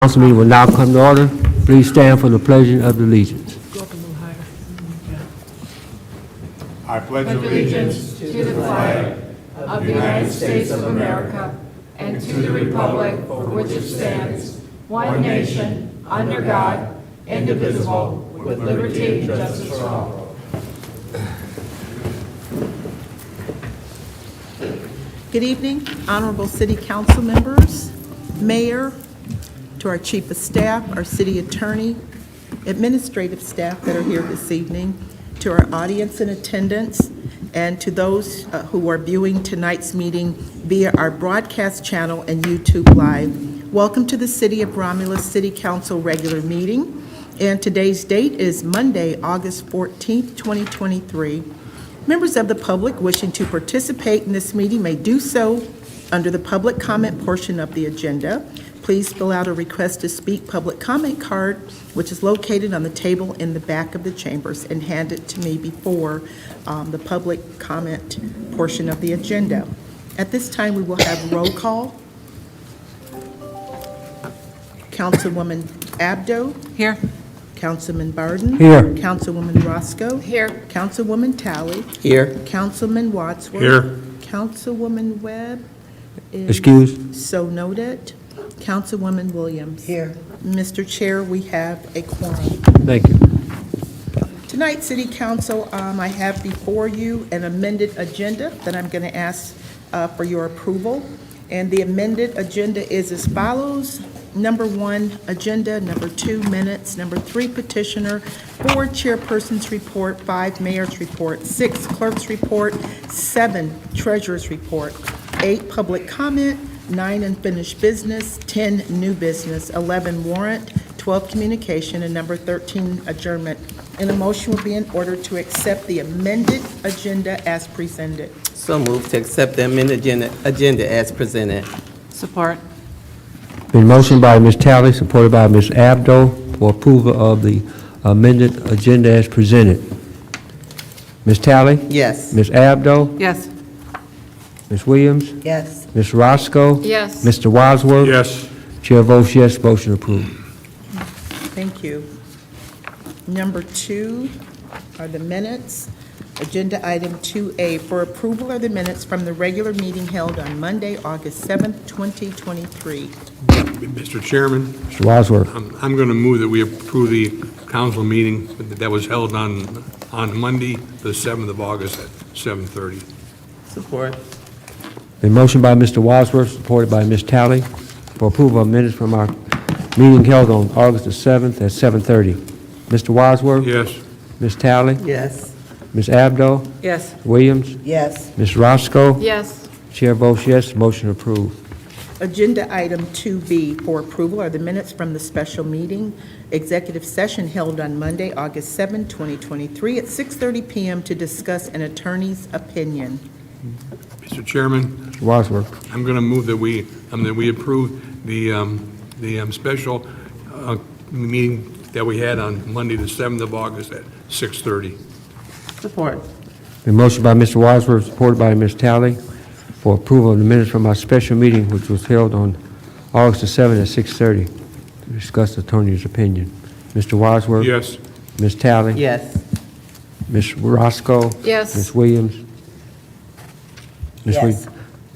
Council meeting will now come to order. Please stand for the pledge of allegiance. I pledge allegiance to the flag of the United States of America and to the republic for which it stands, one nation, under God, indivisible, with liberty and justice for all. Good evening, honorable city council members, mayor, to our chief of staff, our city attorney, administrative staff that are here this evening, to our audience in attendance, and to those who are viewing tonight's meeting via our broadcast channel and YouTube Live. Welcome to the City of Romulus City Council regular meeting. And today's date is Monday, August 14th, 2023. Members of the public wishing to participate in this meeting may do so under the public comment portion of the agenda. Please fill out a request to speak public comment card, which is located on the table in the back of the chambers, and hand it to me before the public comment portion of the agenda. At this time, we will have roll call. Councilwoman Abdo. Here. Councilman Barden. Here. Councilwoman Roscoe. Here. Councilwoman Talley. Here. Councilman Wadsworth. Here. Councilwoman Webb is Excused. so noted. Councilwoman Williams. Here. Mr. Chair, we have a quorum. Thank you. Tonight, City Council, I have before you an amended agenda that I'm going to ask for your approval. And the amended agenda is as follows. Number 1, agenda. Number 2, minutes. Number 3, petitioner. 4, chairperson's report. 5, mayor's report. 6, clerk's report. 7, treasurer's report. 8, public comment. 9, unfinished business. 10, new business. 11, warrant. 12, communication. And number 13, adjournment. And a motion will be in order to accept the amended agenda as presented. So moved to accept the amended agenda as presented. Support. Been motioned by Ms. Talley, supported by Ms. Abdo for approval of the amended agenda as presented. Ms. Talley? Yes. Ms. Abdo? Yes. Ms. Williams? Yes. Ms. Roscoe? Yes. Mr. Wadsworth? Yes. Chair votes yes, motion approved. Thank you. Number 2 are the minutes. Agenda item 2A for approval are the minutes from the regular meeting held on Monday, August 7th, 2023. Mr. Chairman, Mr. Wadsworth? I'm going to move that we approve the council meeting that was held on Monday, the 7th of August at 7:30. Support. Been motioned by Mr. Wadsworth, supported by Ms. Talley for approval of minutes from our meeting held on August the 7th at 7:30. Mr. Wadsworth? Yes. Ms. Talley? Yes. Ms. Abdo? Yes. Williams? Yes. Ms. Roscoe? Yes. Chair votes yes, motion approved. Agenda item 2B for approval are the minutes from the special meeting, executive session held on Monday, August 7, 2023 at 6:30 p.m. to discuss an attorney's opinion. Mr. Chairman, Mr. Wadsworth? I'm going to move that we approve the special meeting that we had on Monday, the 7th of August at 6:30. Support. Been motioned by Mr. Wadsworth, supported by Ms. Talley for approval of the minutes from our special meeting, which was held on August the 7th at 6:30 to discuss the attorney's opinion. Mr. Wadsworth? Yes. Ms. Talley? Yes. Ms. Roscoe? Yes. Ms. Williams? Yes.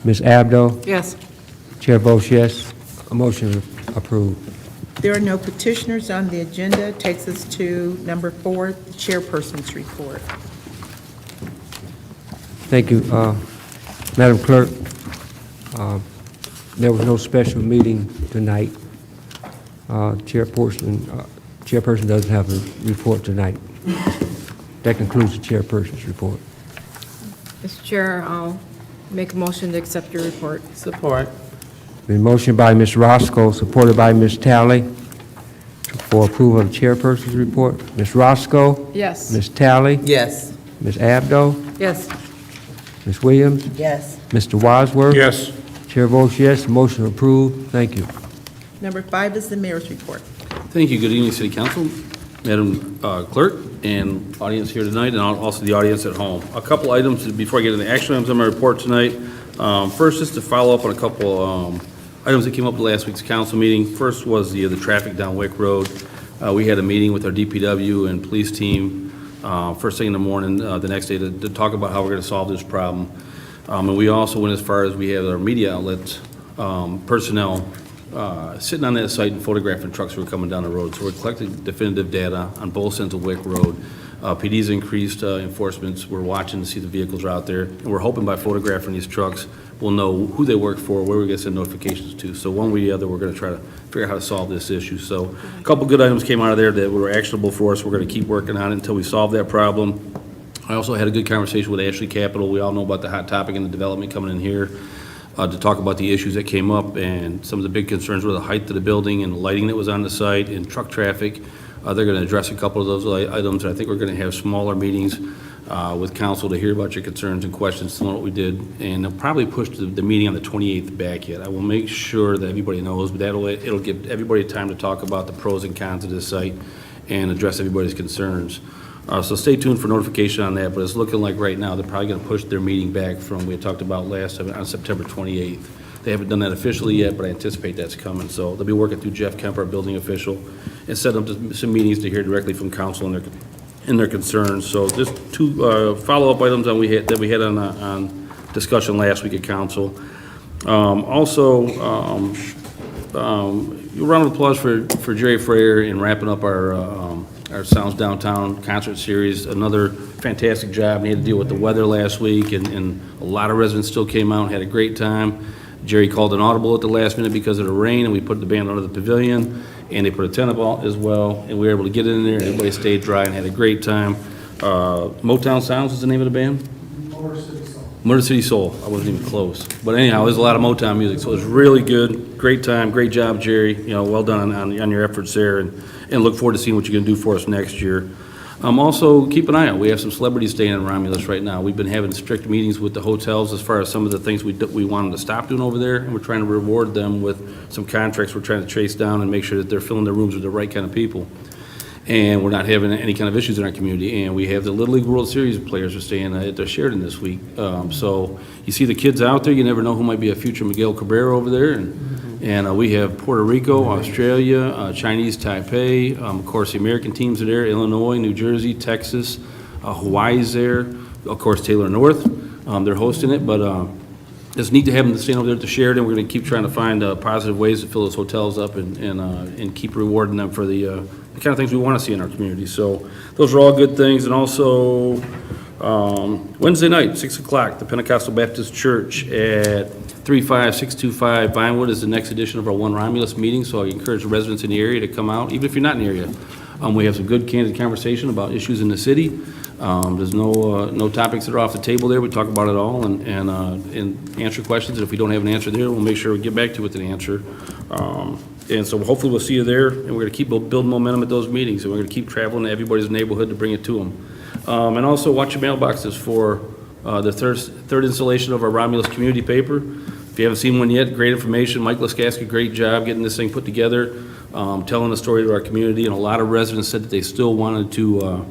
Ms. Abdo? Yes. Chair votes yes, motion approved. There are no petitioners on the agenda. Takes us to number 4, the chairperson's report. Thank you, Madam Clerk. There was no special meeting tonight. Chairperson doesn't have a report tonight. That concludes the chairperson's report. Mr. Chair, I'll make a motion to accept your report. Support. Been motioned by Ms. Roscoe, supported by Ms. Talley for approval of the chairperson's report. Ms. Roscoe? Yes. Ms. Talley? Yes. Ms. Abdo? Yes. Ms. Williams? Yes. Mr. Wadsworth? Yes. Chair votes yes, motion approved. Thank you. Number 5 is the mayor's report. Thank you. Good evening, City Council, Madam Clerk, and audience here tonight, and also the audience at home. A couple items before I get into the action items on my report tonight. First, just to follow up on a couple items that came up at last week's council meeting. First was the traffic down Wick Road. We had a meeting with our DPW and police team first thing in the morning the next day to talk about how we're going to solve this problem. And we also went as far as we have our media outlets personnel sitting on that site and photographing trucks who were coming down the road. So we're collecting definitive data on both ends of Wick Road. PD's increased enforcements. We're watching to see the vehicles are out there. And we're hoping by photographing these trucks, we'll know who they work for, where we get send notifications to. So one way or the other, we're going to try to figure out how to solve this issue. So a couple good items came out of there that were actionable for us. We're going to keep working on it until we solve that problem. I also had a good conversation with Ashley Capital. We all know about the hot topic and the development coming in here to talk about the issues that came up, and some of the big concerns were the height of the building and the lighting that was on the site and truck traffic. They're going to address a couple of those items. I think we're going to have smaller meetings with council to hear about your concerns and questions, similar to what we did, and they'll probably push the meeting on the 28th back yet. I will make sure that everybody knows, but it'll give everybody time to talk about the pros and cons of this site and address everybody's concerns. So stay tuned for notification on that, but it's looking like right now they're probably going to push their meeting back from, we had talked about last time, on September 28th. They haven't done that officially yet, but I anticipate that's coming. So they'll be working through Jeff Kemp, our building official, and set up some meetings to hear directly from council and their concerns. So just two follow-up items that we had on discussion last week at council. Also, a round of applause for Jerry Frayer in wrapping up our Sounds Downtown concert series. Another fantastic job. He had to deal with the weather last week, and a lot of residents still came out and had a great time. Jerry called an audible at the last minute because of the rain, and we put the band under the pavilion, and they put a tent up as well, and we were able to get in there, and everybody stayed dry and had a great time. Motown Sounds is the name of the band? Motor City Soul. I wasn't even close. But anyhow, there's a lot of Motown music, so it was really good. Great time. Great job, Jerry. You know, well done on your efforts there, and look forward to seeing what you're going to do for us next year. Also, keep an eye out. We have some celebrities staying in Romulus right now. We've been having strict meetings with the hotels as far as some of the things we want them to stop doing over there, and we're trying to reward them with some contracts we're trying to chase down and make sure that they're filling their rooms with the right kind of people. And we're not having any kind of issues in our community. And we have the Little League World Series players are staying at their Sheraton this week. So you see the kids out there, you never know who might be a future Miguel Cabrera over there. And we have Puerto Rico, Australia, Chinese Taipei, of course the American teams are there, Illinois, New Jersey, Texas, Hawaii's there, of course Taylor North, they're hosting it, but it's neat to have them staying over there at the Sheraton. We're going to keep trying to find positive ways to fill those hotels up and keep rewarding them for the kind of things we want to see in our community. So those are all good things. And also Wednesday night, 6 o'clock, the Pentecostal Baptist Church at 35625 Vinewood is the next edition of our One Romulus meeting. So I encourage the residents in the area to come out, even if you're not in the area. We have some good candid conversation about issues in the city. There's no topics that are off the table there. We talk about it all and answer questions. And if we don't have an answer there, we'll make sure we get back to you with an answer. And so hopefully we'll see you there, and we're going to keep building momentum at those meetings, and we're going to keep traveling to everybody's neighborhood to bring it to them. And also watch your mailboxes for the third installation of our Romulus community paper. If you haven't seen one yet, great information. Mike Laskaska, great job getting this thing put together, telling the story to our community, and a lot of residents said that they still wanted to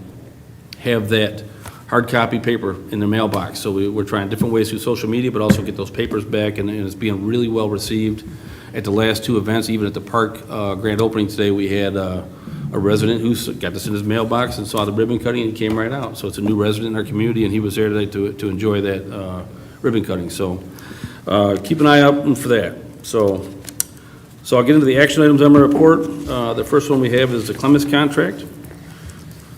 have that hard copy paper in their mailbox. So we're trying different ways through social media, but also get those papers back, and it's being really well received. At the last two events, even at the park grand opening today, we had a resident who got this in his mailbox and saw the ribbon cutting, and he came right out. So it's a new resident in our community, and he was there today to enjoy that ribbon cutting. So keep an eye out for that. So I'll get into the action items on my report. The first one we have is the Clemens contract.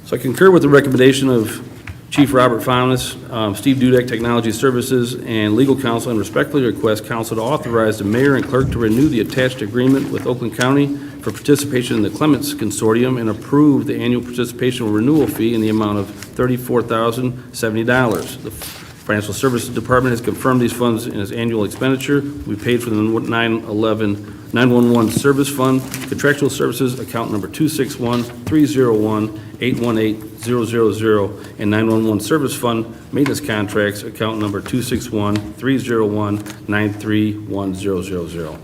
So I concur with the recommendation of Chief Robert Faunas, Steve Dudek, Technology Services, and Legal Counsel, and respectfully request council to authorize the mayor and clerk to renew the attached agreement with Oakland County for participation in the Clements Consortium and approve the annual participation renewal fee in the amount of $34,070. The Financial Services Department has confirmed these funds in its annual expenditure. We paid for the 911 Service Fund, Contractual Services, account number 261-301-818-000, and 911 Service Fund, Maintenance Contracts, account number 261-301-931-000.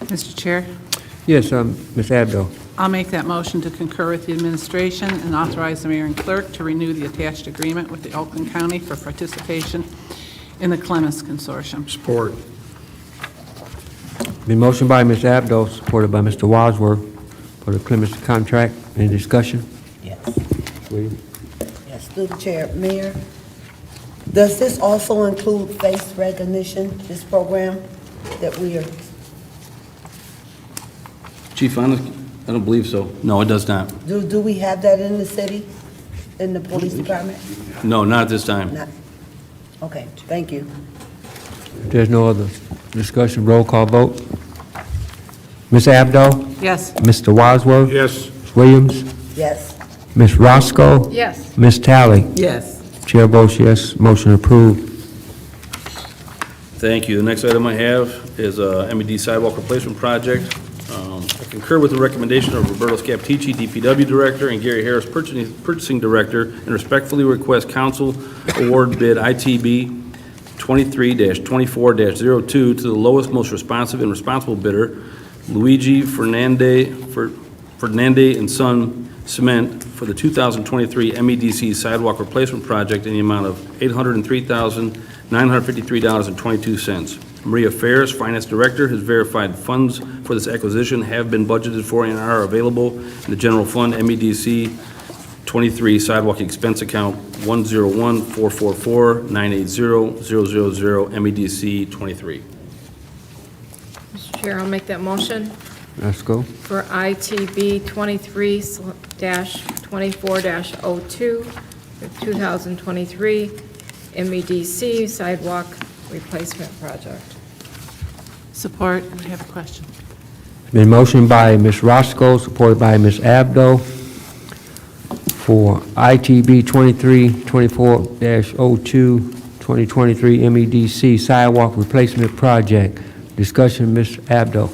Mr. Chair, Yes, Ms. Abdo. I'll make that motion to concur with the administration and authorize the mayor and clerk to renew the attached agreement with the Oakland County for participation in the Clemens Consortium. Support. Been motioned by Ms. Abdo, supported by Mr. Wadsworth for the Clemens contract. Any discussion? Yes, Williams? yes, through the chair. Mayor, does this also include face recognition, this program that we are, Chief, honestly, I don't believe so. No, it does not. do we have that in the city, in the police department? No, not at this time. Not, okay, thank you. If there's no other discussion, roll call vote. Ms. Abdo? Yes. Mr. Wadsworth? Yes. Ms. Williams? Yes, Ms. Roscoe? Yes. Ms. Talley? Yes. Chair votes yes, motion approved. Thank you. The next item I have is a MED sidewalk replacement project. I concur with the recommendation of Roberto Scaptici, DPW Director, and Gary Harris, Purchasing Director, and respectfully request council award bid ITB 23-24-02 to the lowest, most responsive and responsible bidder, Luigi Fernande and Son Cement, for the 2023 MEDC sidewalk replacement project in the amount of $803,953.22. Maria Ferris, Finance Director, has verified funds for this acquisition have been budgeted for and are available in the general fund MEDC 23 sidewalk expense account 101-444-980-000 MEDC 23. Mr. Chair, I'll make that motion Let's go. for ITB 23/24-02 for 2023 MEDC sidewalk replacement project. Support. We have a question. It's been motioned by Ms. Roscoe, supported by Ms. Abdo, for ITB 23-24-02, 2023 MEDC sidewalk replacement project. Discussion, Ms. Abdo.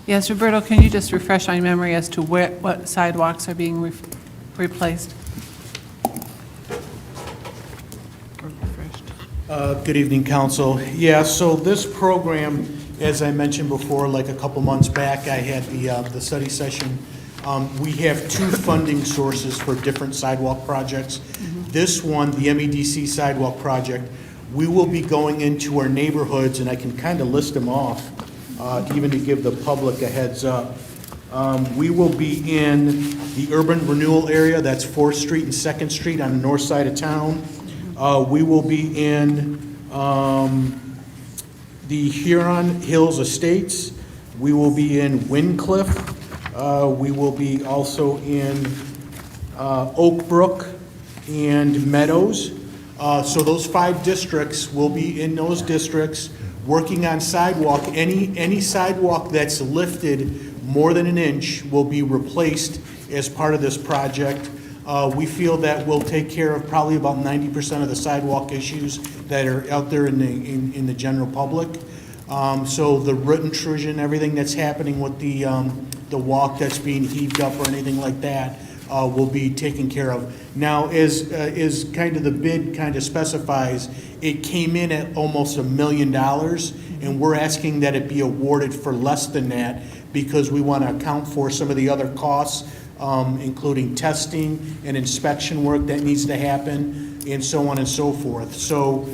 Yes, Roberto, can you just refresh my memory as to what sidewalks are being replaced? Or refreshed? Good evening, council. Yeah, so this program, as I mentioned before, like a couple months back, I had the study session. We have two funding sources for different sidewalk projects. This one, the MEDC sidewalk project, we will be going into our neighborhoods, and I can kind of list them off, even to give the public a heads up. We will be in the urban renewal area, that's 4th Street and 2nd Street on the north side of town. We will be in the Huron Hills Estates. We will be in Windcliff. We will be also in Oak Brook and Meadows. So those 5 districts will be in those districts working on sidewalk. Any sidewalk that's lifted more than an inch will be replaced as part of this project. We feel that we'll take care of probably about 90% of the sidewalk issues that are out there in the general public. So the root intrusion, everything that's happening with the walk that's being heaved up or anything like that will be taken care of. Now, as kind of the bid kind of specifies, it came in at almost $1 million, and we're asking that it be awarded for less than that because we want to account for some of the other costs, including testing and inspection work that needs to happen, and so on and so forth. So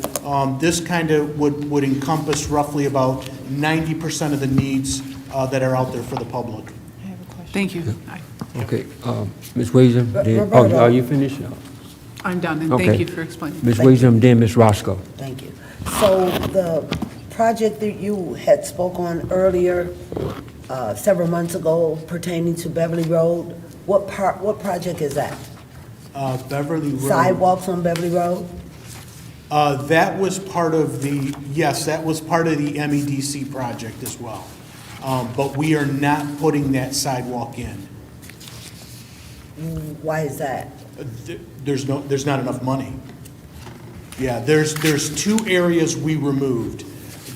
this kind of would encompass roughly about 90% of the needs that are out there for the public. I have a question. Thank you. Okay, Ms. Williams, then, Roberto. are you finished? I'm done, and Okay. thank you for explaining. Ms. Williams, then Ms. Roscoe. thank you. So the project that you had spoke on earlier, several months ago pertaining to Beverly Road, what project is that? Beverly Road. Sidewalks on Beverly Road? That was part of the, yes, that was part of the MEDC project as well. But we are not putting that sidewalk in. Why is that? There's not enough money. Yeah, there's 2 areas we removed.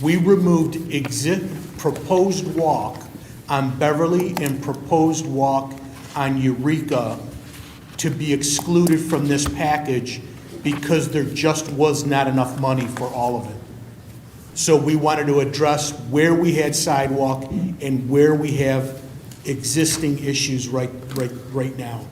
We removed proposed walk on Beverly and proposed walk on Eureka to be excluded from this package because there just was not enough money for all of it. So we wanted to address where we had sidewalk and where we have existing issues right now.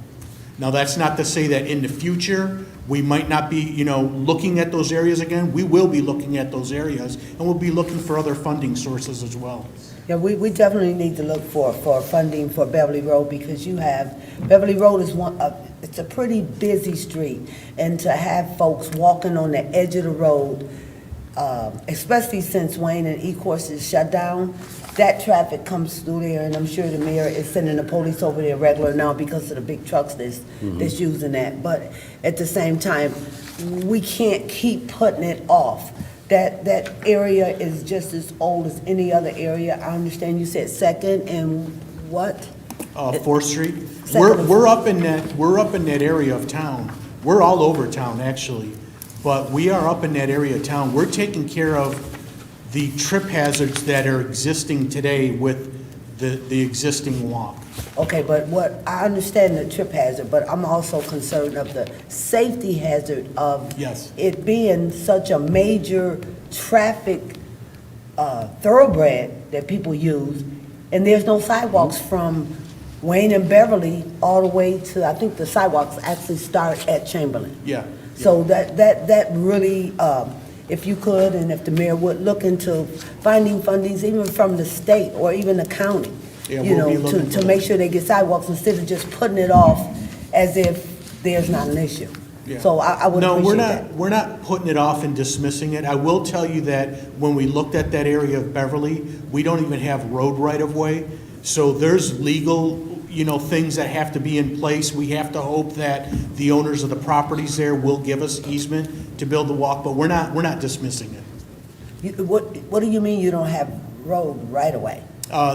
Now, that's not to say that in the future, we might not be, looking at those areas again. We will be looking at those areas, and we'll be looking for other funding sources as well. Yeah, we definitely need to look for funding for Beverly Road, because Beverly Road is it's a pretty busy street, and to have folks walking on the edge of the road, especially since Wayne and E-Course is shut down, that traffic comes through there, and I'm sure the mayor is sending the police over there regular now because of the big trucks that's using that. But at the same time, we can't keep putting it off. That area is just as old as any other area. I understand you said Second and what? 4th Street. Second. We're up in that area of town. We're all over town, actually, but we are up in that area of town. We're taking care of the trip hazards that are existing today with the existing walk. Okay, but I understand the trip hazard, but I'm also concerned of the safety hazard of Yes. it being such a major traffic thoroughbred that people use, and there's no sidewalks from Wayne and Beverly all the way to, I think the sidewalks actually start at Chamberlain. Yeah. So that really, if you could, and if the mayor would look into finding fundings even from the state or even the county, Yeah, you we'll be know, looking for to that. make sure they get sidewalks instead of just putting it off as if there's not an issue. Yeah. So I would No, appreciate that. we're not putting it off and dismissing it. I will tell you that when we looked at that area of Beverly, we don't even have road right-of-way. So there's legal, things that have to be in place. We have to hope that the owners of the properties there will give us easement to build the walk, but we're not dismissing it. What do you mean you don't have road right away?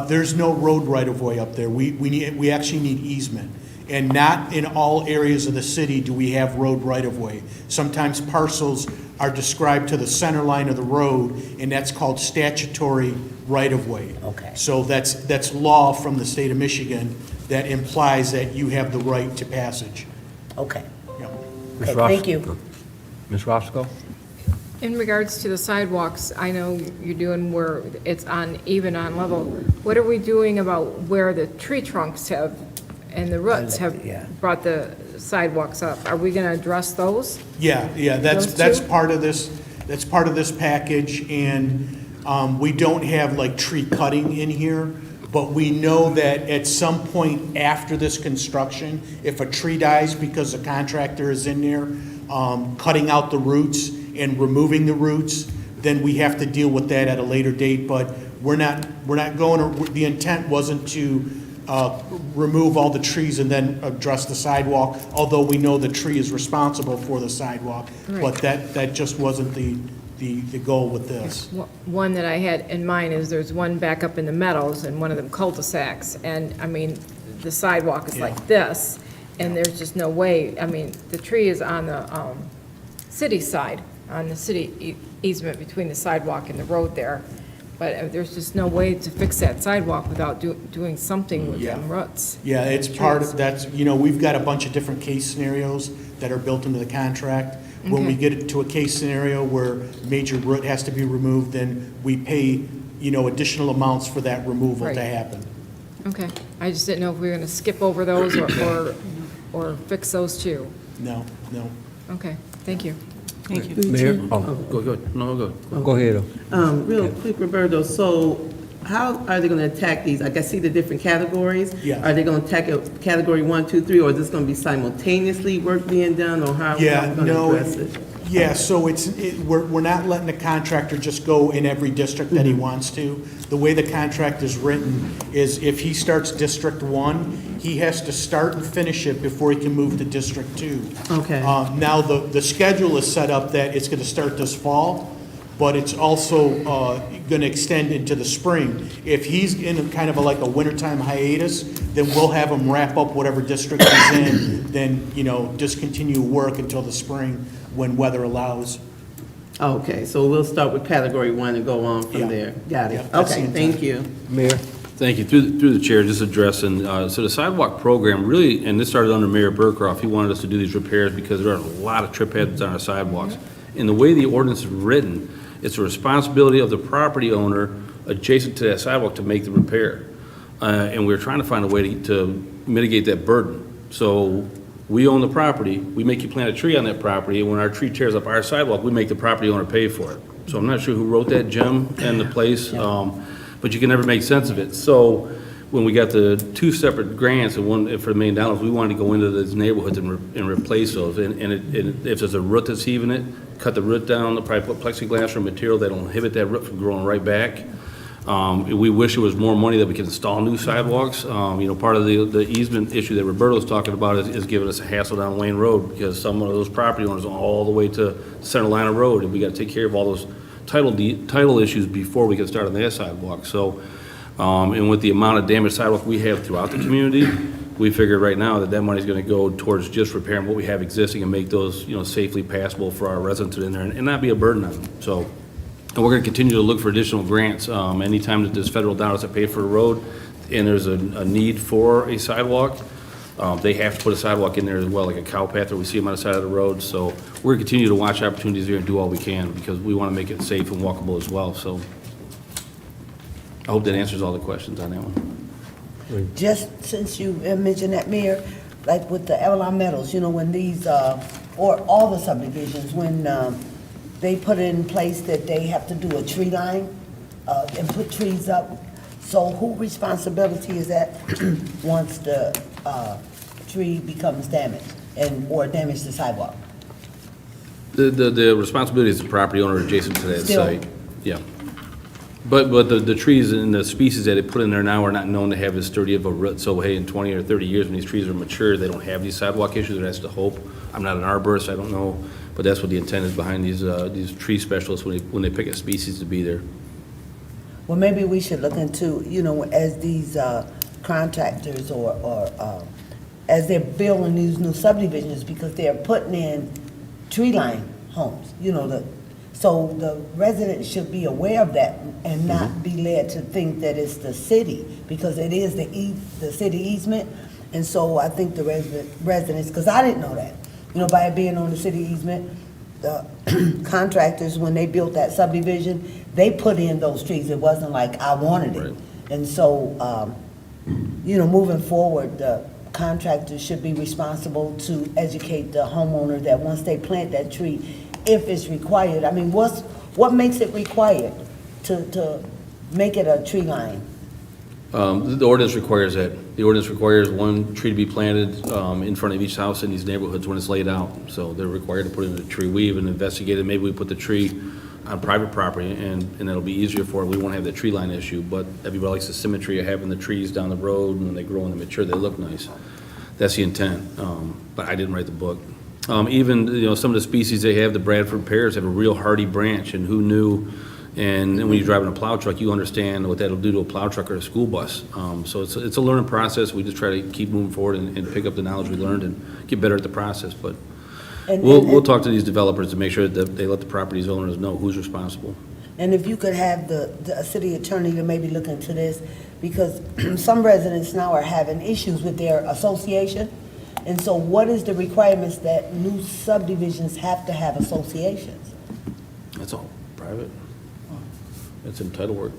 There's no road right-of-way up there. We actually need easement. And not in all areas of the city do we have road right-of-way. Sometimes parcels are described to the center line of the road, and that's called statutory right-of-way. Okay. So that's law from the state of Michigan that implies that you have the right to passage. Okay, Yeah. okay, thank you. Ms. Roscoe? In regards to the sidewalks, I know you're doing where it's even on level. What are we doing about where the tree trunks and the roots have Yeah. brought the sidewalks up? Are we going to address those? Yeah, Those that's two? part of this, that's part of this package, and we don't have like tree cutting in here, but we know that at some point after this construction, if a tree dies because the contractor is in there, cutting out the roots and removing the roots, then we have to deal with that at a later date, but we're not the intent wasn't to remove all the trees and then address the sidewalk, although we know the tree is responsible for the sidewalk. But that just wasn't the goal with this. One that I had in mind is there's one back up in the meadows and one of them cul-de-sacs. And, I mean, the sidewalk is like this, and there's just no way, I mean, the tree is on the city side, on the city easement between the sidewalk and the road there. But there's just no way to fix that sidewalk without doing something with them roots. Yeah, it's part of, we've got a bunch of different case scenarios that are built into the contract. When we get it to a case scenario where major root has to be removed, then we pay, additional amounts for that removal to Right. happen. Okay, I just didn't know if we were going to skip over those or fix those too. No. Okay, thank you. Thank you. Mayor? Oh, Go. No, go. go ahead. Real quick, Roberto, so how are they going to attack these? I can see the different categories. Yeah. Are they going to attack it category 1, 2, 3, or is this going to be simultaneously work being done, or how are we Yeah, going to no, address it? yeah, so we're not letting the contractor just go in every district that he wants to. The way the contract is written is if he starts District 1, he has to start and finish it before he can move to District 2. Okay. Now, the schedule is set up that it's going to start this fall, but it's also going to extend into the spring. If he's in kind of like a wintertime hiatus, then we'll have him wrap up whatever district he's in, then, discontinue work until the spring when weather allows. Okay, so we'll start with category 1 and go on Yeah. from there. Got Yeah, it. that's Okay, the thank you. Mayor? Thank you. Through the chair, just addressing, so the sidewalk program really, and this started under Mayor Burkroff, he wanted us to do these repairs because there are a lot of trip hazards on our sidewalks. And the way the ordinance is written, it's a responsibility of the property owner adjacent to that sidewalk to make the repair. And we're trying to find a way to mitigate that burden. So we own the property, we make you plant a tree on that property, and when our tree tears up our sidewalk, we make the property owner pay for it. So I'm not sure who wrote that, Jim, and the place. but you can never make sense of it. So when we got the two separate grants, and one for $1 million, we wanted to go into those neighborhoods and replace those. And if there's a root that's heaving it, cut the root down, probably put plexiglass or material that'll inhibit that root from growing right back. We wish there was more money that we could install new sidewalks. Part of the easement issue that Roberto's talking about is giving us a hassle down Lane Road, because some of those property owners are all the way to Center Line Road, and we gotta take care of all those title issues before we can start on that sidewalk. So, and with the amount of damaged sidewalk we have throughout the community, we figured right now that money's gonna go towards just repairing what we have existing and make those, safely passable for our residents in there and not be a burden on them. So, and we're gonna continue to look for additional grants. Anytime that there's federal dollars that pay for a road and there's a need for a sidewalk, they have to put a sidewalk in there as well, like a cow path, or we see them on the side of the road. So we're gonna continue to watch opportunities there and do all we can, because we wanna make it safe and walkable as well. So I hope that answers all the questions on that one. Just since you mentioned that, Mayor, like with the Avalon Meadows, when these, or all the subdivisions, when they put in place that they have to do a tree line and put trees up, so whose responsibility is that once the tree becomes damaged or damage the sidewalk? The responsibility is the property owner adjacent to that Still. site. Yeah. But the trees and the species that they put in there now are not known to have as sturdy of a root. So, hey, in 20 or 30 years, when these trees are mature, they don't have these sidewalk issues. That's the hope. I'm not an arborist, I don't know, but that's what the intent is behind these tree specialists when they pick a species to be there. Well, maybe we should look into, as these contractors or as they're building these new subdivisions, because they're putting in tree line homes, so the residents should be aware of that and not be led to think that it's the city, because it is the city easement. And so I think the residents, because I didn't know that, by it being on the city easement, the contractors, when they built that subdivision, they put in those trees. It wasn't like I wanted it. Right. And so, moving forward, the contractors should be responsible to educate the homeowner that once they plant that tree, if it's required. I mean, what makes it required to make it a tree line? The ordinance requires that. The ordinance requires one tree to be planted in front of each house in these neighborhoods when it's laid out. So they're required to put in a tree. We even investigated, maybe we put the tree on private property and it'll be easier for it. We won't have the tree line issue, but everybody likes the symmetry of having the trees down the road, and when they grow and they mature, they look nice. That's the intent, but I didn't write the book. Even, some of the species they have, the Bradford pears, have a real hardy branch, and who knew? And when you're driving a plow truck, you understand what that'll do to a plow truck or a school bus. So it's a learning process. We just try to keep moving forward and pick up the knowledge we learned and get better at the process. But we'll talk to these developers to make sure that they let the properties owners know who's responsible. And if you could have the city attorney to maybe look into this, because some residents now are having issues with their association. And so what is the requirements that new subdivisions have to have associations? That's all private. It's in title work.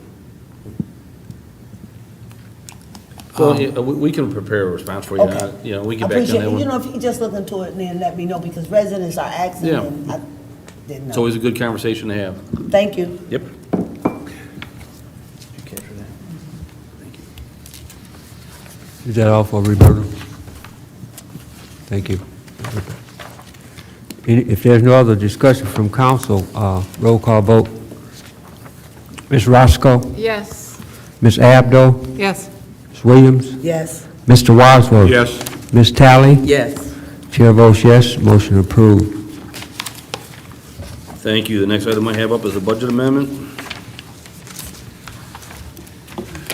Well, yeah, we can prepare a response for you. Okay. We I get back on appreciate that it. one. If you just look into it and then let me know, because residents are asking Yeah. and I didn't know. It's always a good conversation to have. Thank you. Yep. Is that all for Roberto? Thank you. If there's no other discussion from council, roll call vote. Ms. Roscoe? Yes. Ms. Abdo? Yes. Ms. Williams? Yes. Mr. Wadsworth? Yes. Ms. Talley? Yes. Chair votes yes, motion approved. Thank you. The next item I have up is a budget amendment.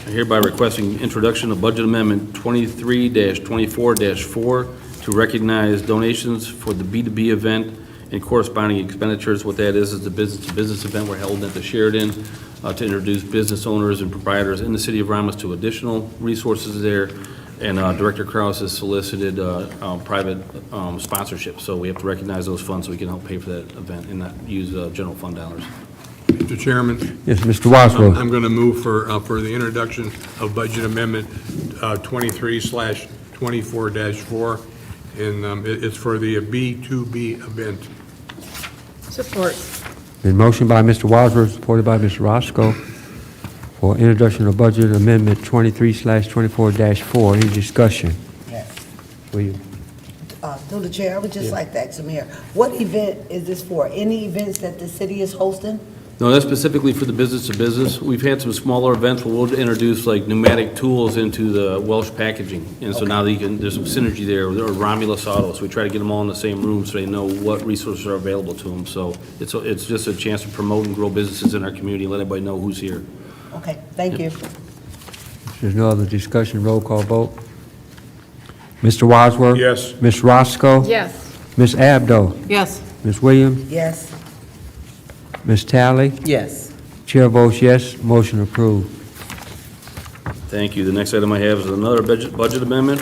I hereby requesting introduction of budget amendment 23-24-4 to recognize donations for the B2B event and corresponding expenditures. What that is the business-to-business event we're holding at the Sheridan to introduce business owners and proprietors in the city of Romulus to additional resources there. And Director Kraus has solicited private sponsorship, so we have to recognize those funds so we can help pay for that event and not use general fund dollars. Mr. Chairman, Yes, Mr. Wadsworth. I'm going to move for the introduction of Budget Amendment 23/24-4, and it's for the B2B event. Support. Been motioned by Mr. Wadsworth, supported by Ms. Roscoe, for introduction of budget amendment 23/24-4. Any discussion? Yes. William? Through the chair, I would just like to ask the mayor, what event is this for? Any events that the city is hosting? No, that's specifically for the business-to-business. We've had some smaller events where we'll introduce like pneumatic tools into the Welsh packaging. And so now there's some synergy there, or Romulus Autos. We try to get them all in the same room so they know what resources are available to them. So it's just a chance to promote and grow businesses in our community, let everybody know who's here. Okay, thank you. If there's no other discussion, roll call vote. Mr. Wadsworth? Yes. Ms. Roscoe? Yes. Ms. Abdo? Yes. Ms. Williams? Yes. Ms. Tally? Yes. Chair votes yes, motion approved. Thank you. The next item I have is another budget amendment.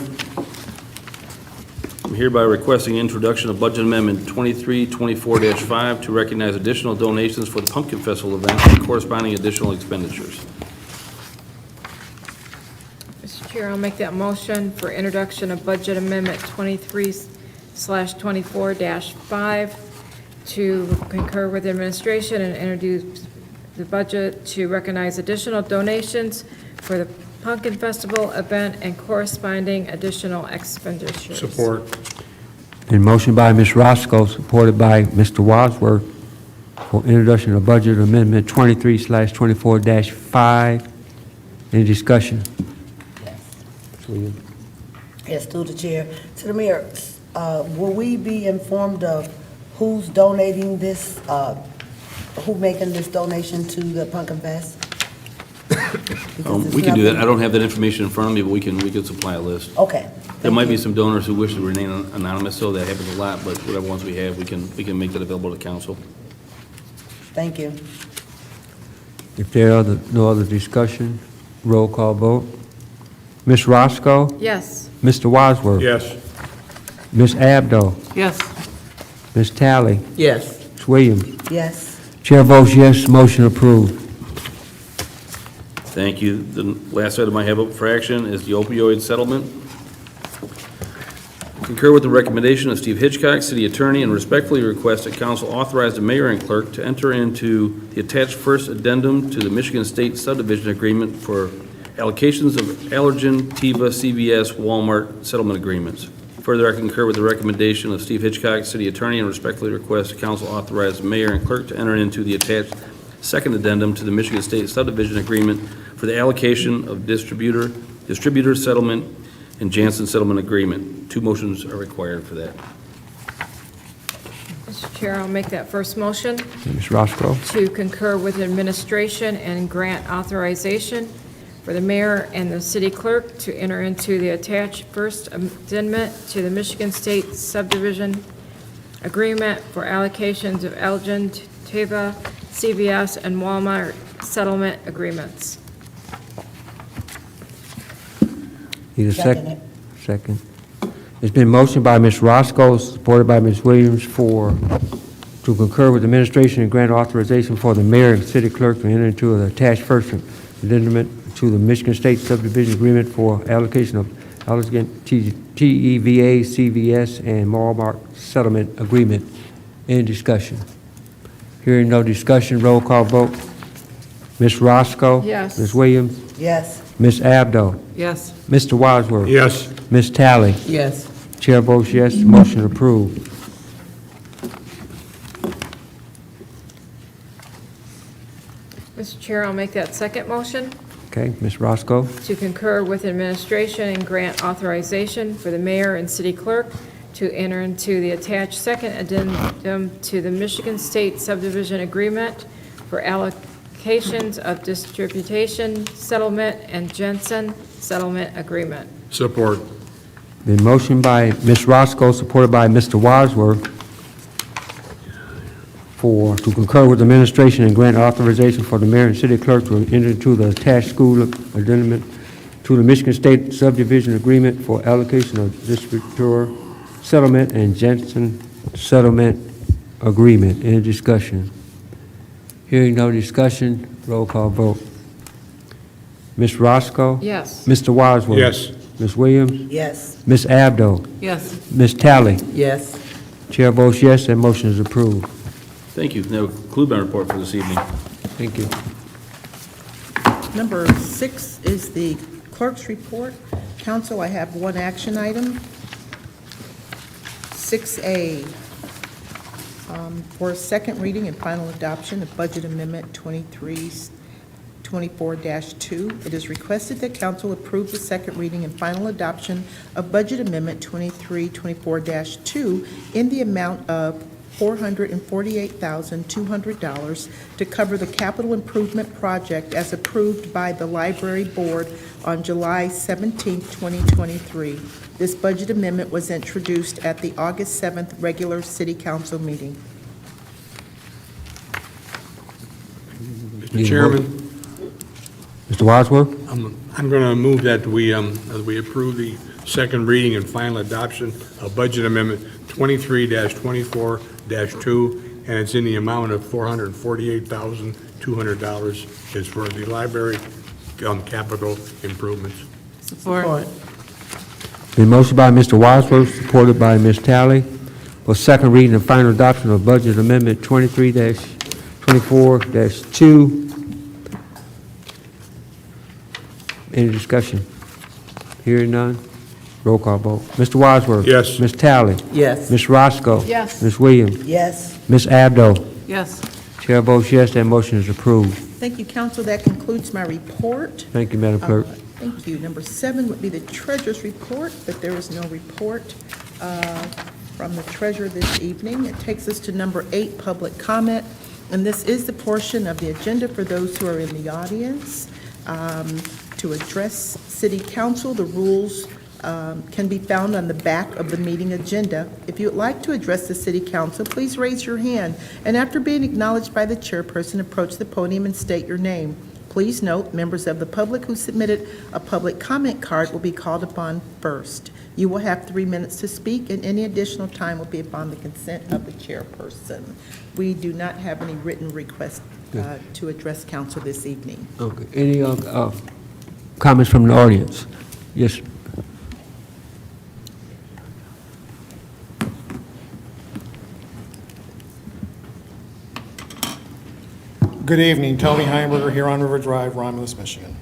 I'm hereby requesting introduction of budget amendment 2324-5 to recognize additional donations for the Pumpkin Festival event and corresponding additional expenditures. Mr. Chair, I'll make that motion for introduction of budget amendment 23/24-5 to concur with the administration and introduce the budget to recognize additional donations for the Pumpkin Festival event and corresponding additional expenditures. Support. In motion by Ms. Roscoe, supported by Mr. Wadsworth, for introduction of budget amendment 23/24-5. Any discussion? Yes, through the chair. To the mayor, will we be informed of who's donating this, who making this donation to the Pumpkin Fest? Because it's We can do that. nothing- I don't have that information in front of me, but we can supply a list. Okay. There might be some donors who wish to remain anonymous, so that happens a lot, but whatever ones we have, we can make that available to council. Thank you. If there are no other discussion, roll call vote. Ms. Roscoe? Yes. Mr. Wadsworth? Yes. Ms. Abdo? Yes. Ms. Tally? Yes. Ms. Williams? Yes. Chair votes yes, motion approved. Thank you. The last item I have up for action is the opioid settlement. Concur with the recommendation of Steve Hitchcock, City Attorney, and respectfully request that council authorize the mayor and clerk to enter into the attached first addendum to the Michigan State subdivision agreement for allocations of Allergen, Teva, CVS, Walmart settlement agreements. Further, I concur with the recommendation of Steve Hitchcock, City Attorney, and respectfully request the council authorize the mayor and clerk to enter into the attached second addendum to the Michigan State subdivision agreement for the allocation of distributor settlement and Janssen settlement agreement. Two motions are required for that. Mr. Chair, I'll make that first motion Ms. Roscoe? to concur with administration and grant authorization for the mayor and the city clerk to enter into the attached first amendment to the Michigan State subdivision agreement for allocations of Elgin, Teva, CVS, and Walmart settlement agreements. Need a Second second? Second. It's been motioned by Ms. Roscoe, supported by Ms. Williams, to concur with administration and grant authorization for the mayor and city clerk to enter into an attached first amendment to the Michigan State subdivision agreement for allocation of Allergan, TEVA, CVS, and Walmart settlement agreement. Any discussion? Hearing no discussion, roll call vote. Ms. Roscoe? Yes. Ms. Williams? Yes. Ms. Abdo? Yes. Mr. Wadsworth? Yes. Ms. Tally? Yes. Chair votes yes, motion approved. Mr. Chair, I'll make that second motion Okay, Ms. Roscoe? to concur with administration and grant authorization for the mayor and city clerk to enter into the attached second addendum to the Michigan State subdivision agreement for allocations of distribution settlement and Jensen settlement agreement. Support. Been motioned by Ms. Roscoe, supported by Mr. Wadsworth, to concur with administration and grant authorization for the mayor and city clerk to enter into the attached school addendum to the Michigan State subdivision agreement for allocation of distributor settlement and Jensen settlement agreement. Any discussion? Hearing no discussion, roll call vote. Ms. Roscoe? Yes. Mr. Wadsworth? Yes. Ms. Williams? Yes. Ms. Abdo? Yes. Ms. Tally? Yes. Chair votes yes, that motion is approved. Thank you. That will conclude my report for this evening. Thank you. Number 6 is the clerk's report. Council, I have one action item. 6A, for a second reading and final adoption of Budget Amendment 2324-2. It is requested that council approve the second reading and final adoption of Budget Amendment 2324-2 in the amount of $448,200 to cover the capital improvement project as approved by the Library Board on July 17, 2023. This budget amendment was introduced at the August 7th regular City Council meeting. Mr. Chairman, Mr. Wadsworth? I'm going to move that we approve the second reading and final adoption of Budget Amendment 23-24-2, and it's in the amount of $448,200. It's for the library capital improvements. Support. Been motioned by Mr. Wadsworth, supported by Ms. Talley, for second reading and final adoption of Budget Amendment 23-24-2. Any discussion? Hearing none. Roll call vote. Mr. Wadsworth? Yes. Ms. Talley? Yes. Ms. Roscoe? Yes. Ms. Williams? Yes, Ms. Abdo? Yes. Chair votes yes, that motion is approved. Thank you, council. That concludes my report. Thank you, Madam Clerk. Thank you. Number 7 would be the treasurer's report, but there is no report from the treasurer this evening. It takes us to number 8, public comment, and this is the portion of the agenda for those who are in the audience to address City Council. The rules can be found on the back of the meeting agenda. If you would like to address the City Council, please raise your hand, and after being acknowledged by the chairperson, approach the podium and state your name. Please note, members of the public who submitted a public comment card will be called upon first. You will have 3 minutes to speak, and any additional time will be upon the consent of the chairperson. We do not have any written requests to address council this evening. Okay. Any comments from the audience? Yes. Good evening, Tony Heimberger here on River Drive, Romulus, Michigan.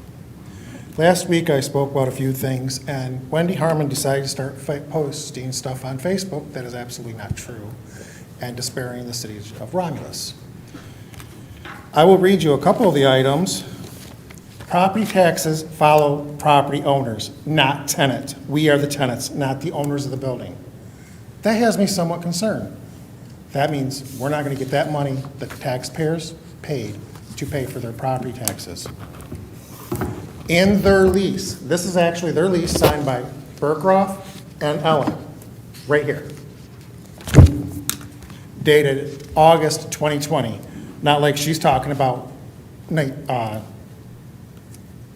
Last week I spoke about a few things, and Wendy Harmon decided to start posting stuff on Facebook that is absolutely not true and disparaging the city of Romulus. I will read you a couple of the items. Property taxes follow property owners, not tenant. We are the tenants, not the owners of the building. That has me somewhat concerned. That means we're not going to get that money that the taxpayers paid to pay for their property taxes. In their lease, this is actually their lease signed by Burkroff and Ellen, right here, dated August 2020, not like she's talking about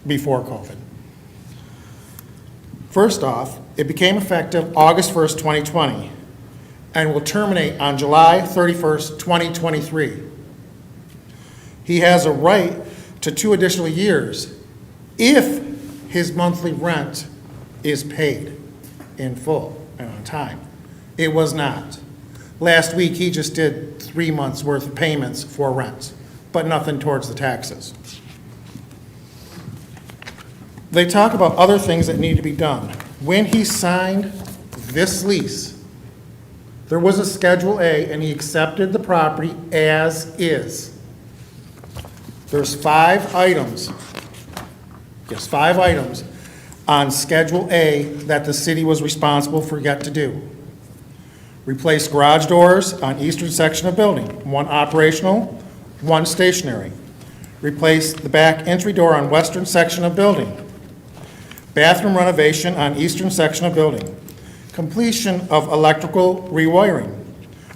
before COVID. First off, it became effective August 1st, 2020, and will terminate on July 31st, 2023. He has a right to 2 additional years if his monthly rent is paid in full and on time. It was not. Last week, he just did 3 months' worth of payments for rent, but nothing towards the taxes. They talk about other things that need to be done. When he signed this lease, there was a Schedule A, and he accepted the property as is. There's 5 items, yes, 5 items on Schedule A that the city was responsible for yet to do. Replace garage doors on eastern section of building, 1 operational, 1 stationary. Replace the back entry door on western section of building. Bathroom renovation on eastern section of building. Completion of electrical rewiring.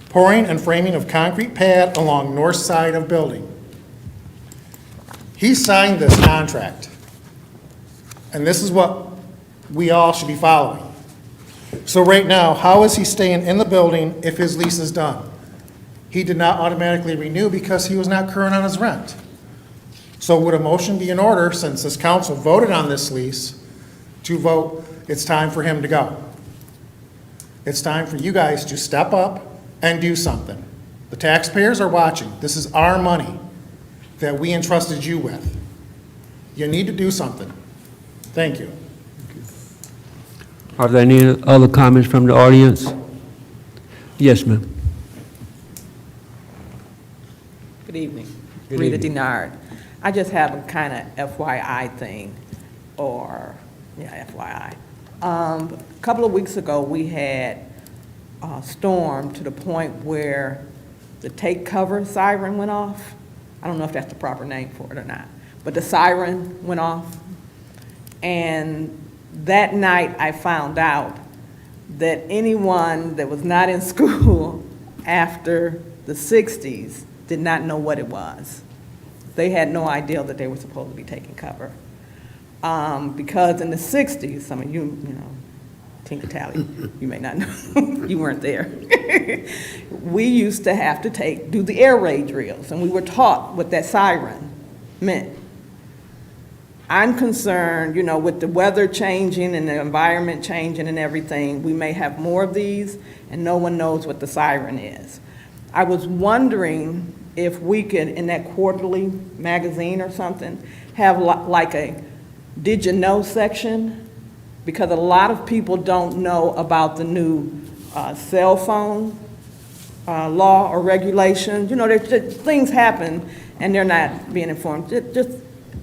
Pouring and framing of concrete pad along north side of building. He signed this contract, and this is what we all should be following. So right now, how is he staying in the building if his lease is done? He did not automatically renew because he was not current on his rent. So would a motion be in order, since this council voted on this lease, to vote it's time for him to go? It's time for you guys to step up and do something. The taxpayers are watching. This is our money that we entrusted you with. You need to do something. Thank you. Are there any other comments from the audience? Yes, ma'am. Good evening. Good Rita evening. Denard. I just have a kind of FYI thing, or, yeah, FYI. A couple of weeks ago, we had a storm to the point where the take cover siren went off. I don't know if that's the proper name for it or not, but the siren went off. And that night, I found out that anyone that was not in school after the 60s did not know what it was. They had no idea that they were supposed to be taking cover. Because in the 60s, some of you know, Tinker Tally, you may not know, you weren't there. We used to have to do the air raid drills, and we were taught what that siren meant. I'm concerned, you know, with the weather changing and the environment changing and everything, we may have more of these, and no one knows what the siren is. I was wondering if we could, in that quarterly magazine or something, have like a did you know section? Because a lot of people don't know about the new cell phone law or regulation. You know, things happen and they're not being informed. Just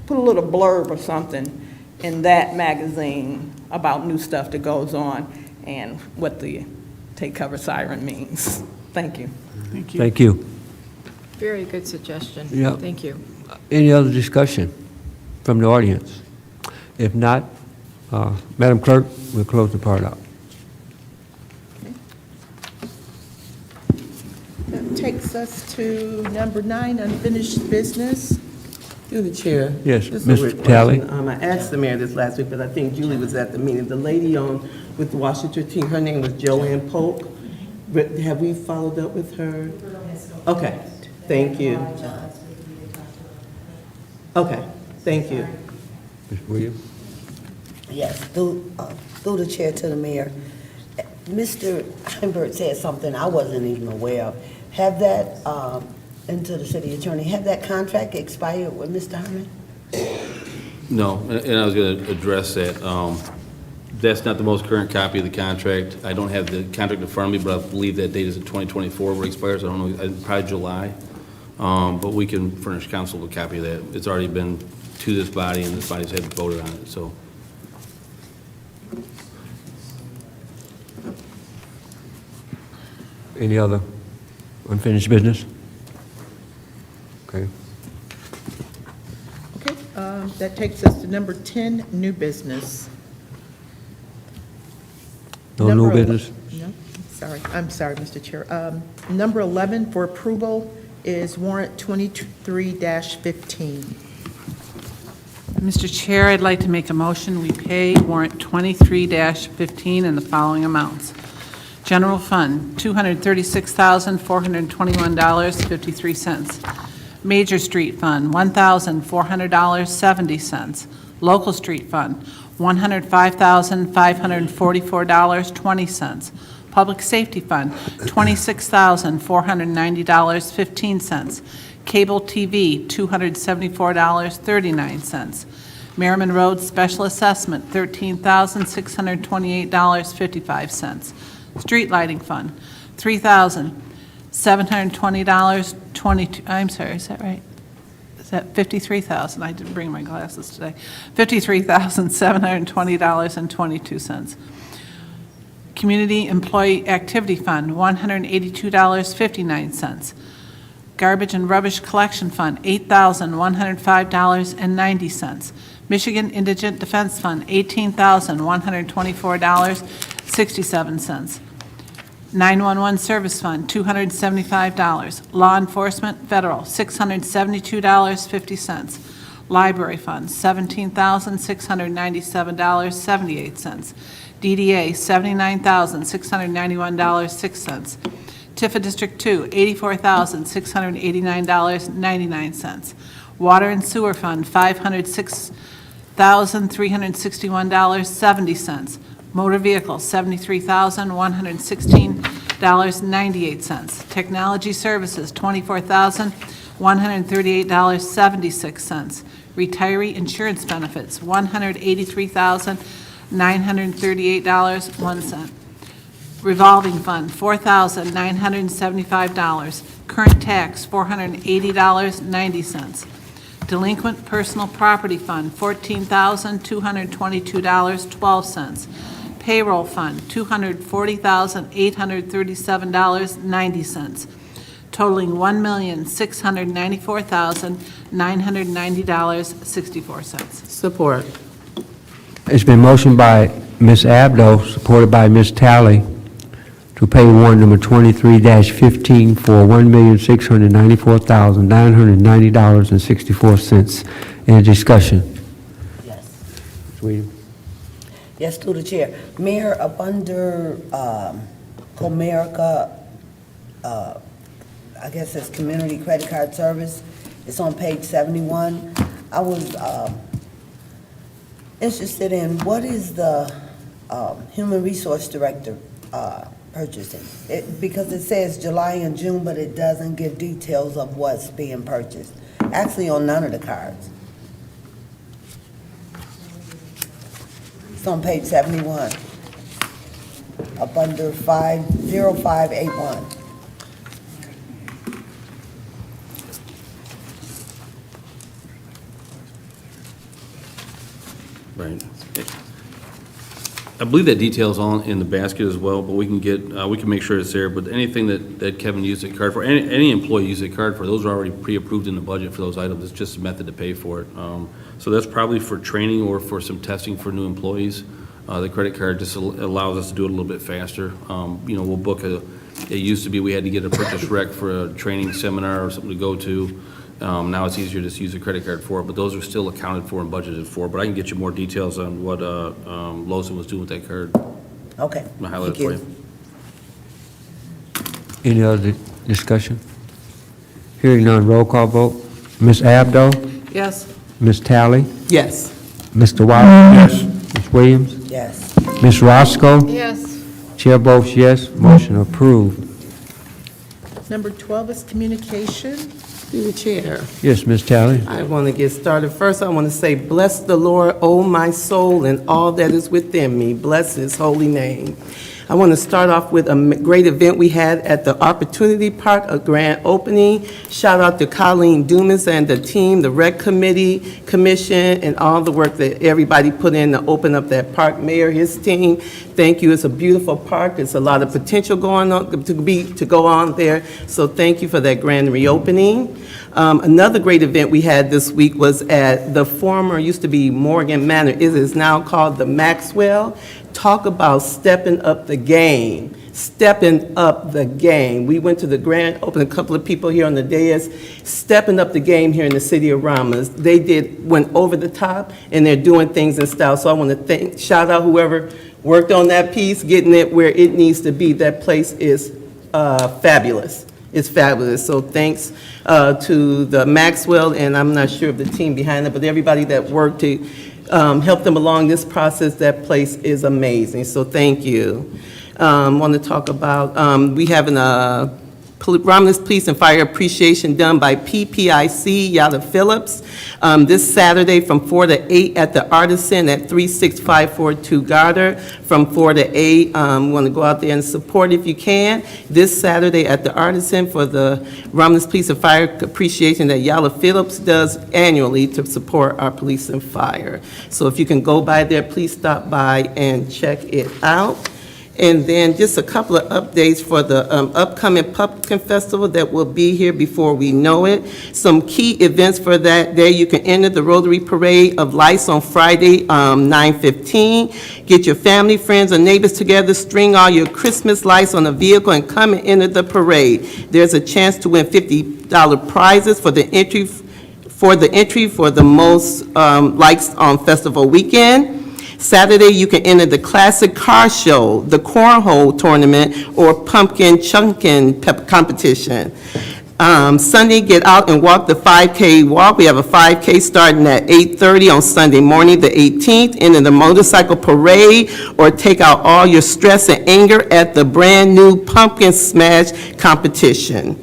put a little blurb or something in that magazine about new stuff that goes on and what the take cover siren means. Thank you. Thank you. Thank you. Very good suggestion. Yeah. Thank you. Any other discussion from the audience? If not, Madam Clerk, we'll close the part out. That takes us to number 9, unfinished business. Through the chair. Yes, Just a Mr. quick Talley. question. I asked the mayor this last week, but I think Julie was at the meeting. The lady with the Washington team, her name was Joanne Polk. But have we followed up with her? Okay, thank you. Okay, thank you. Mr. Williams? Yes, through the chair to the mayor. Mr. Heimbert said something I wasn't even aware of. Have that, and to the city attorney, have that contract expired with Mr. Herman? No, and I was going to address that. That's not the most current copy of the contract. I don't have the contract in front of me, but I believe that date is in 2024 where it expires. I don't know, probably July. But we can furnish council with a copy of that. It's already been to this body, and this body's had voted on it, so. Any other unfinished business? Okay. Okay, that takes us to number 10, new business. No new Number ele- business? No, I'm sorry, Mr. Chair. Number 11 for approval is warrant 23-15. Mr. Chair, I'd like to make a motion, we pay warrant 23-15 in the following amounts. General Fund, $236,421.53. Major Street Fund, $1,400.70. Local Street Fund, $105,544.20. Public Safety Fund, $26,490.15. Cable TV, $274.39. Merriman Road Special Assessment, $13,628.55. Street Lighting Fund, $3,720.22, I'm sorry, is that right? Is that 53,000? I didn't bring my glasses today. $53,720.22. Community Employee Activity Fund, $182.59. Garbage and Rubbish Collection Fund, $8,105.90. Michigan Indigent Defense Fund, $18,124.67. 911 Service Fund, $275. Law Enforcement Federal, $672.50. Library Fund, $17,697.78. DDA, $79,691.06. Tifa District 2, $84,689.99. Water and Sewer Fund, $506,361.70. Motor Vehicle, $73,116.98. Technology Services, $24,138.76. Retiree insurance benefits, $183,938.01. Revolving fund, $4,975. Current tax, $480.90. Delinquent personal property fund, $14,222.12. Payroll fund, $240,837.90, totaling $1,694,990.64. Support. It's been motioned by Ms. Abdo, supported by Ms. Talley, to pay warrant number 23-15 for $1,694,990.64. Any discussion? Yes. Ms. Williams? Yes, through the chair. Mayor, up under Comerica, I guess it's Community Credit Card Service, it's on page 71. I was interested in what is the Human Resource Director purchasing? Because it says July and June, but it doesn't give details of what's being purchased. Actually, on none of the cards. It's on page 71, up under 50581. Right. I believe that detail's all in the basket as well, but we can make sure it's there. But anything that Kevin used a card for, any employee used a card for, those are already pre-approved in the budget for those items. It's just a method to pay for it. So that's probably for training or for some testing for new employees. The credit card just allows us to do it a little bit faster. We'll book it used to be we had to get a purchase rec for a training seminar or something to go to. Now it's easier to just use a credit card for it, but those are still accounted for and budgeted for. But I can get you more details on what Lawson was doing with that card. Okay. I'll highlight it for you. Any other discussion? Hearing none, roll call vote. Ms. Abdo? Yes. Ms. Talley? Yes. Mr. Wilder? Yes. Ms. Williams? Yes. Ms. Roscoe? Yes. Chair votes yes, motion approved. Number 12 is communication. Through the chair. Yes, Ms. Talley? I want to get started. First, I want to say, bless the Lord, O my soul, and all that is within me. Bless his holy name. I want to start off with a great event we had at the Opportunity Park, a grand opening. Shout out to Colleen Dumas and the team, the rec committee, commission, and all the work that everybody put in to open up that park. Mayor, his team, thank you. It's a beautiful park. There's a lot of potential going on to go on there. So thank you for that grand reopening. Another great event we had this week was at the former, used to be Morgan Manor. It is now called the Maxwell. Talk about stepping up the game. Stepping up the game. We went to the grand opening, a couple of people here on the dais, stepping up the game here in the city of Romulus. They went over the top, and they're doing things in style. So I want to shout out whoever worked on that piece, getting it where it needs to be. That place is fabulous. It's fabulous. So thanks to the Maxwell, and I'm not sure of the team behind it, but everybody that worked to help them along this process. That place is amazing. So thank you. Want to talk about, we have a Romulus Police and Fire Appreciation done by PPIC, Yada Phillips, this Saturday from 4 to 8 at the Artisan at 36542 Goddard, from 4 to 8. Want to go out there and support if you can. This Saturday at the Artisan for the Romulus Police and Fire Appreciation that Yada Phillips does annually to support our police and fire. So if you can go by there, please stop by and check it out. And then just a couple of updates for the upcoming Pumpkin Festival that will be here before we know it. Some key events for that day. You can enter the Rotary Parade of Lights on Friday, 9:15. Get your family, friends, or neighbors together, string all your Christmas lights on a vehicle, and come and enter the parade. There's a chance to win $50 prizes for the entry for the most lights on festival weekend. Saturday, you can enter the Classic Car Show, the Cornhole Tournament, or Pumpkin Chunkin Competition. Sunday, get out and walk the 5K walk. We have a 5K starting at 8:30 on Sunday morning, the 18th. Enter the motorcycle parade, or take out all your stress and anger at the brand-new Pumpkin Smash competition.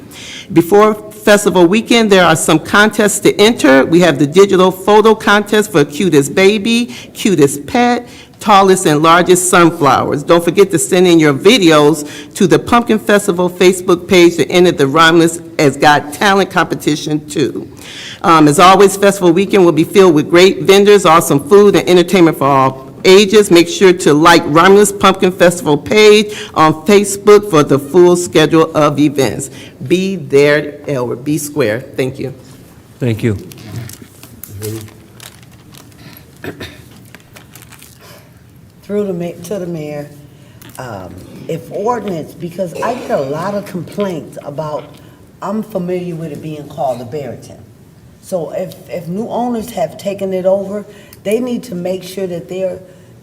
Before Festival weekend, there are some contests to enter. We have the digital photo contest for cutest baby, cutest pet, tallest and largest sunflowers. Don't forget to send in your videos to the Pumpkin Festival Facebook page to enter the Romulus as Got Talent competition too. As always, festival weekend will be filled with great vendors, awesome food, and entertainment for all ages. Make sure to like Romulus Pumpkin Festival page on Facebook for the full schedule of events. Be there or be square. Thank you. Thank you. Through to the mayor, if ordinance, because I get a lot of complaints about, I'm familiar with it being called the Barrington. So if new owners have taken it over, they need to make sure that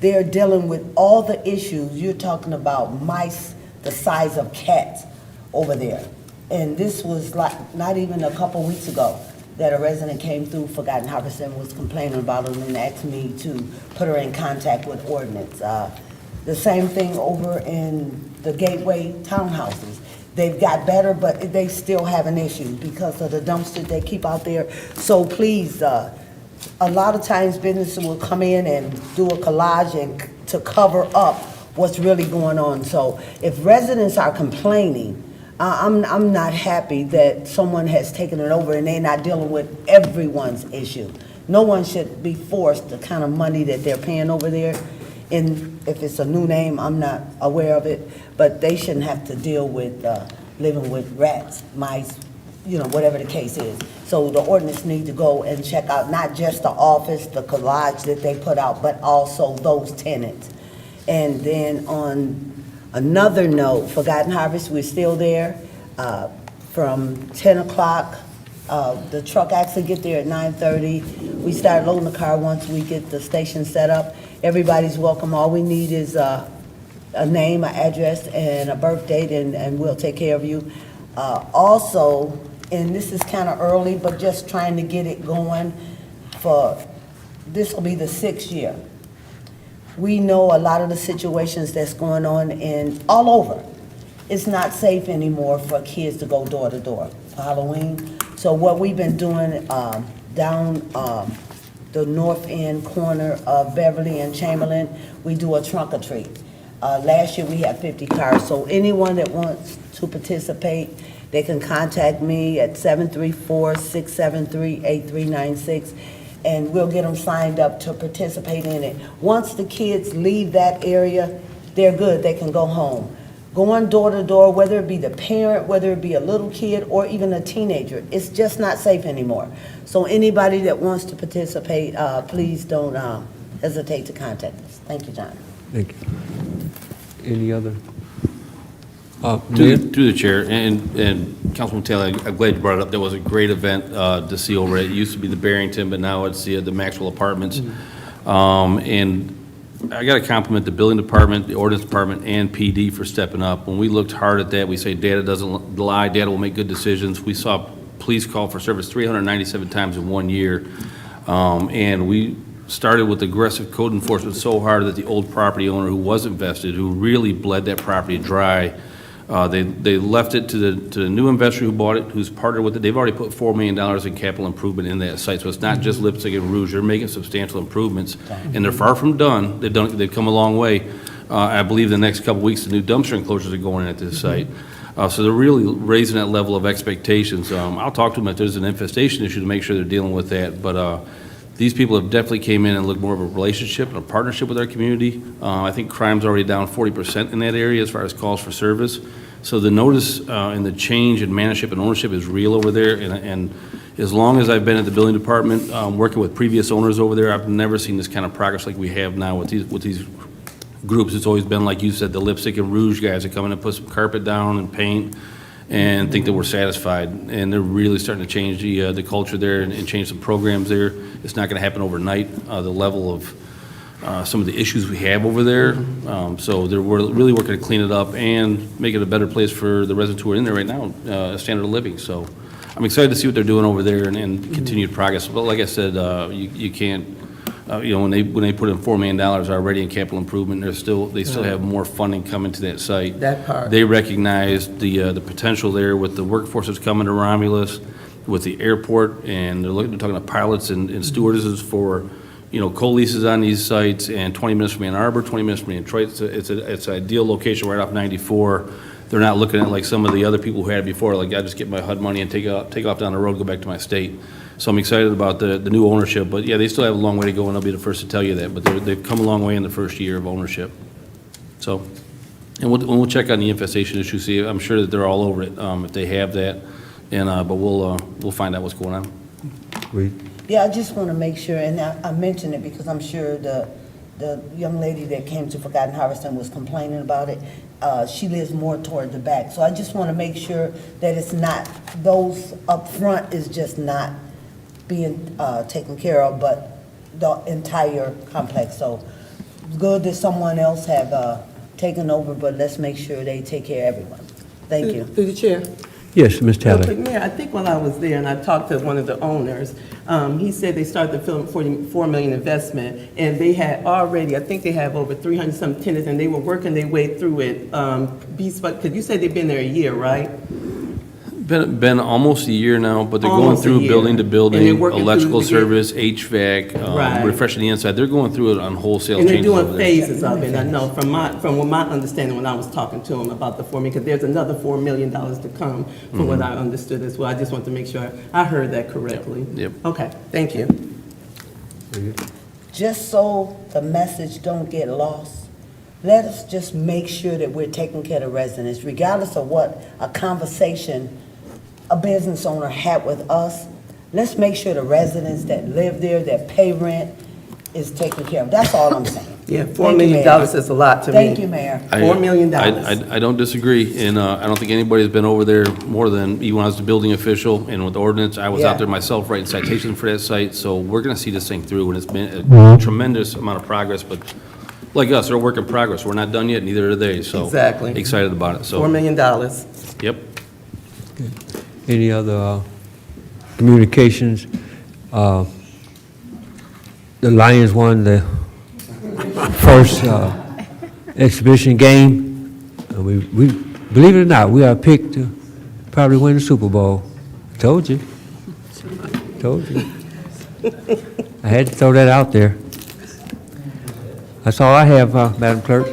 they're dealing with all the issues. You're talking about mice the size of cats over there. And this was like, not even a couple weeks ago, that a resident came through Forgotten Harvest and was complaining about it and asked me to put her in contact with ordinance. The same thing over in the Gateway townhouses. They've got better, but they still have an issue because of the dumpsters they keep out there. So please, a lot of times businesses will come in and do a collage and to cover up what's really going on. So if residents are complaining, I'm not happy that someone has taken it over and they're not dealing with everyone's issue. No one should be forced the kind of money that they're paying over there. And if it's a new name, I'm not aware of it, but they shouldn't have to deal with living with rats, mice, whatever the case is. So the ordinance needs to go and check out not just the office, the collage that they put out, but also those tenants. And then on another note, Forgotten Harvest, we're still there from 10 o'clock. The truck actually get there at 9:30. We start loading the car once we get the station set up. Everybody's welcome. All we need is a name, an address, and a birth date, and we'll take care of you. Also, and this is kind of early, but just trying to get it going this will be the 6th year. We know a lot of the situations that's going on all over. It's not safe anymore for kids to go door to door for Halloween. So what we've been doing down the north end corner of Beverly and Chamberlain, we do a trunk or treat. Last year we had 50 cars, so anyone that wants to participate, they can contact me at 734-673-8396, and we'll get them signed up to participate in it. Once the kids leave that area, they're good, they can go home. Going door to door, whether it be the parent, whether it be a little kid, or even a teenager, it's just not safe anymore. So anybody that wants to participate, please don't hesitate to contact us. Thank you, John. Thank you. Any other? To the chair, and Councilman Taylor, I'm glad you brought it up. That was a great event to see over it. It used to be the Barrington, but now it's the Maxwell Apartments. And I got to compliment the building department, the ordinance department, and PD for stepping up. When we looked hard at that, we say data doesn't lie, data will make good decisions. We saw police call for service 397 times in 1 year. And we started with aggressive code enforcement so hard that the old property owner who was invested, who really bled that property dry, they left it to the new investor who bought it, who's partnered with it. They've already put $4 million in capital improvement in that site, so it's not just lipstick and rouge. They're making substantial improvements, and they're far from done. They've come a long way. I believe the next couple weeks, the new dumpster enclosures are going in at this site. So they're really raising that level of expectations. I'll talk to them if there's an infestation issue to make sure they're dealing with that, but these people have definitely came in and looked more of a relationship and a partnership with our community. I think crime's already down 40% in that area as far as calls for service. So the notice and the change in management and ownership is real over there. And as long as I've been at the building department, working with previous owners over there, I've never seen this kind of progress like we have now with these groups. It's always been, like you said, the lipstick and rouge guys that come in and put some carpet down and paint and think that we're satisfied. And they're really starting to change the culture there and change some programs there. It's not going to happen overnight. The level of some of the issues we have over there. So we're really working to clean it up and make it a better place for the residents who are in there right now, standard of living. So I'm excited to see what they're doing over there and continued progress. But like I said, you can't when they put in $4 million already in capital improvement, they still have more funding coming to that site. That part. They recognize the potential there with the workforce that's coming to Romulus, with the airport, and they're talking to pilots and stewardesses for, co-leases on these sites, and 20 minutes from Ann Arbor, 20 minutes from Detroit. It's an ideal location right off 94. They're not looking at like some of the other people who had it before, like I just get my HUD money and take off down the road, go back to my state. So I'm excited about the new ownership, but yeah, they still have a long way to go, and I'll be the first to tell you that, but they've come a long way in the first year of ownership. So, and we'll check on the infestation issue, see, I'm sure that they're all over it, if they have that, and, but we'll find out what's going on. Yeah, I just want to make sure, and I mentioned it because I'm sure the young lady that came to Forgotten Harvest and was complaining about it, she lives more toward the back. So I just want to make sure that it's not, those up front is just not being taken care of, but the entire complex. So good that someone else have taken over, but let's make sure they take care of everyone. Thank you. Through the chair. Yes, Ms. Real quick, Talley. Mayor, I think while I was there and I talked to one of the owners, he said they started the $4 million investment, and they had already, I think they have over 300-some tenants, and they were working their way through it. Because you said they've been there a year, right? Been almost a year now, but they're going Almost a through year. building to And building, they're working electrical through service, HVAC, Right. refreshing the inside. They're going through it on wholesale And they're changes over doing there. phases of it, I know, from what my understanding when I was talking to him about the $4 million, because there's another $4 million to come, from what I understood as well. I just want to make sure I heard that correctly. Yep. Okay, thank you. Just so the message don't get lost, let us just make sure that we're taking care of residents, regardless of what a conversation a business owner had with us. Let's make sure the residents that live there, that pay rent, is taken care of. That's all I'm saying. Yeah, Thank $4 you, million Mayor. is a lot to me. Thank you, Mayor. $4 million. I don't disagree, and I don't think anybody's been over there more than, even when I was the building official, and with the ordinance, I was Yeah. out there myself writing citations for that site, so we're gonna see this thing through, and it's been a tremendous amount of progress, but like us, they're a work in progress. We're not done yet, neither are they, so. Exactly. Excited about it, so. $4 million. Yep. Any other communications? The Lions won the first exhibition game. We believe it or not, we are picked to probably win the Super Bowl. Told you. Told you. I had to throw that out there. That's all I have, Madam Clerk.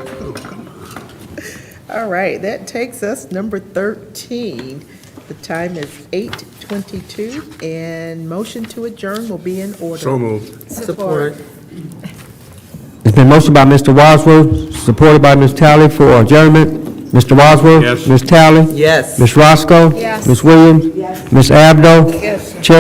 All right, that takes us number 13. The time is 8:22, and motion to adjourn will be in order. So moved. Support. It's been motioned by Mr. Wadsworth, supported by Ms. Talley for adjournment. Mr. Wadsworth? Yes. Ms. Talley? Yes. Ms. Roscoe? Yes. Ms. Williams? Ms. Abdo? Yes.